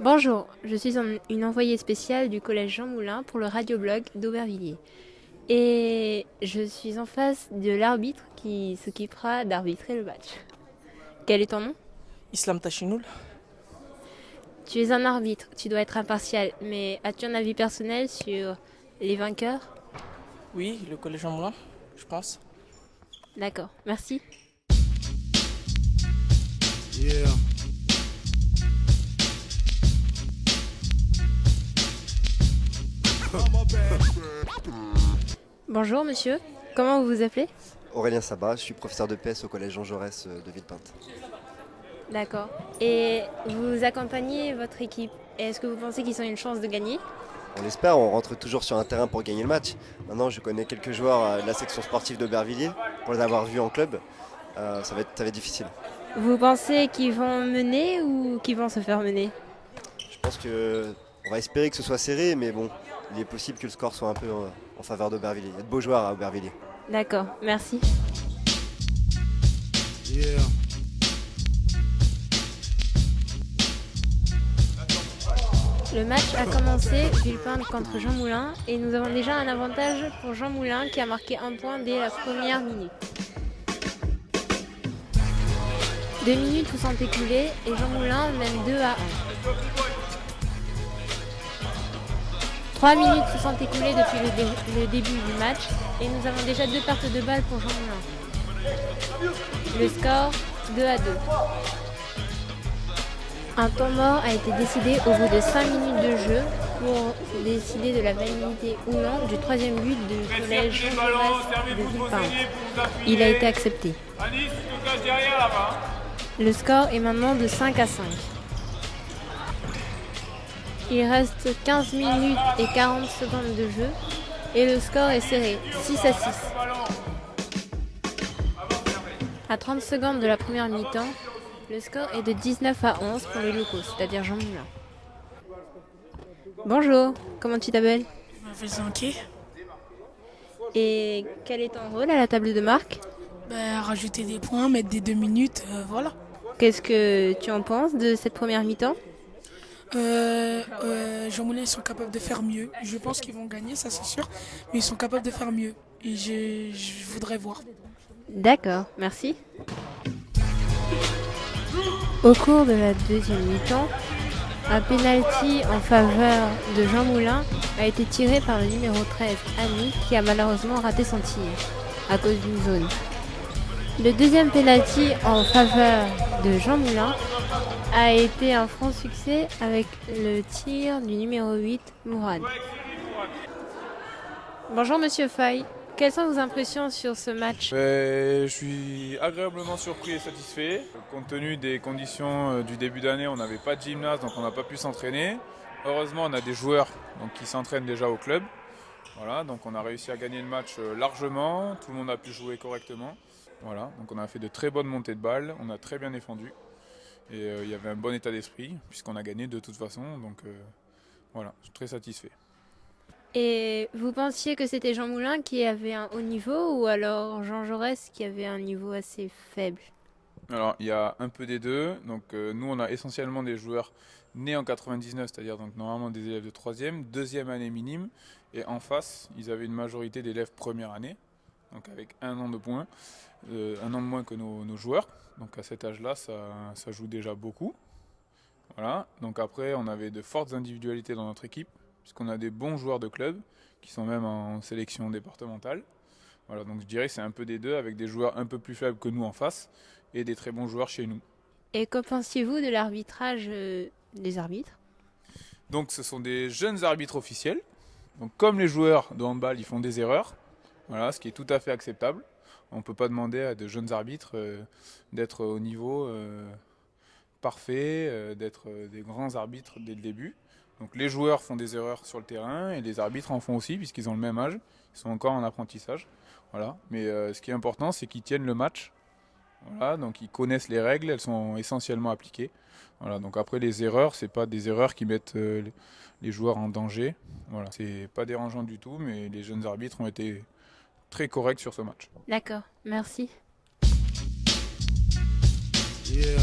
Bonjour, je suis une envoyée spéciale du collège Jean Moulin pour le radioblog d'Aubervilliers. Et je suis en face de l'arbitre qui s'occupera d'arbitrer le match. Quel est ton nom? Islam Tachinoul. Tu es un arbitre, tu dois être impartial, mais as-tu un avis personnel sur les vainqueurs? Oui, le collège Jean Moulin, je pense. D'accord, merci. Yeah. Bonjour monsieur, comment vous vous appelez? Aurélien Sabat, je suis professeur de PS au collège Jean Jaurès de Villepinte. D'accord. Et vous accompagnez votre équipe. Est-ce que vous pensez qu'ils ont une chance de gagner? On l'espère, on rentre toujours sur un terrain pour gagner le match. Maintenant, je connais quelques joueurs de la section sportive d'Aubervilliers, pour les avoir vus en club. Ça va être difficile. Vous pensez qu'ils vont mener ou qu'ils vont se faire mener? Je pense que on va espérer que ce soit serré, mais bon, il est possible que le score soit un peu en faveur d'Aubervilliers. Il y a de beaux joueurs à Aubervilliers. D'accord, merci. Yeah. Le match a commencé, Villepinte contre Jean Moulin, et nous avons déjà un avantage pour Jean Moulin qui a marqué un point dès la première minute. 2 minutes se sont écoulées et Jean Moulin mène 2-1. 3 minutes se sont écoulées depuis le début du match et nous avons déjà 2 pertes de balles pour Jean Moulin. Le score 2-2. Un temps mort a été décidé au bout de 5 minutes de jeu pour décider de la validité ou non du troisième but du collège Jean Jaurès de Villepinte. Il a été accepté. Le score est maintenant de 5-5. Il reste 15 minutes et 40 secondes de jeu et le score est serré, 6-6. À 30 secondes de la première mi-temps, le score est de 19-11 pour les locaux, c'est-à-dire Jean Moulin. Bonjour, comment tu t'appelles? Je m'appelle Zanké. Et quel est ton rôle à la table de marque? Rajouter des points, mettre des 2 minutes, voilà. Qu'est-ce que tu en penses de cette première mi-temps? Jean Moulin, ils sont capables de faire mieux. Je pense qu'ils vont gagner, ça c'est sûr, mais ils sont capables de faire mieux. Et je voudrais voir. D'accord, merci. Au cours de la deuxième mi-temps, un pénalty en faveur de Jean Moulin a été tiré par le numéro 13, Annie, qui a malheureusement raté son tir à cause d'une zone. Le deuxième pénalty en faveur de Jean Moulin a été un franc succès avec le tir du numéro 8, Mourad. Bonjour Monsieur Faye, quelles sont vos impressions sur ce match? Je suis agréablement surpris et satisfait. Compte tenu des conditions du début d'année, on n'avait pas de gymnase, donc on n'a pas pu s'entraîner. Heureusement, on a des joueurs qui s'entraînent déjà au club. Voilà, donc on a réussi à gagner le match largement, tout le monde a pu jouer correctement. Voilà, donc on a fait de très bonnes montées de balles, on a très bien défendu. Et il y avait un bon état d'esprit, puisqu'on a gagné de toute façon. Donc voilà, je suis très satisfait. Et vous pensiez que c'était Jean Moulin qui avait un haut niveau ou alors Jean Jaurès qui avait un niveau assez faible? Alors, il y a un peu des deux. Donc nous, on a essentiellement des joueurs nés en 99, c'est-à-dire donc normalement des élèves de 3e, 2e année minime. Et en face, ils avaient une majorité d'élèves première année, donc avec 1 an de moins, 1 an de moins que nos joueurs. Donc à cet âge-là, ça joue déjà beaucoup. Voilà. Donc après, on avait de fortes individualités dans notre équipe, puisqu'on a des bons joueurs de club, qui sont même en sélection départementale. Voilà, donc je dirais que c'est un peu des deux, avec des joueurs un peu plus faibles que nous en face, et des très bons joueurs chez nous. Et qu'en pensiez-vous de l'arbitrage des arbitres? Donc ce sont des jeunes arbitres officiels. Donc comme les joueurs de handball, ils font des erreurs. Voilà, ce qui est tout à fait acceptable. On ne peut pas demander à de jeunes arbitres d'être au niveau parfait, d'être des grands arbitres dès le début. Donc les joueurs font des erreurs sur le terrain et les arbitres en font aussi puisqu'ils ont le même âge. Ils sont encore en apprentissage. Voilà. Mais ce qui est important, c'est qu'ils tiennent le match. Voilà, donc ils connaissent les règles, elles sont essentiellement appliquées. Voilà, donc après les erreurs, c'est pas des erreurs qui mettent les joueurs en danger. Voilà, c'est pas dérangeant du tout, mais les jeunes arbitres ont été très corrects sur ce match. D'accord, merci. Yeah.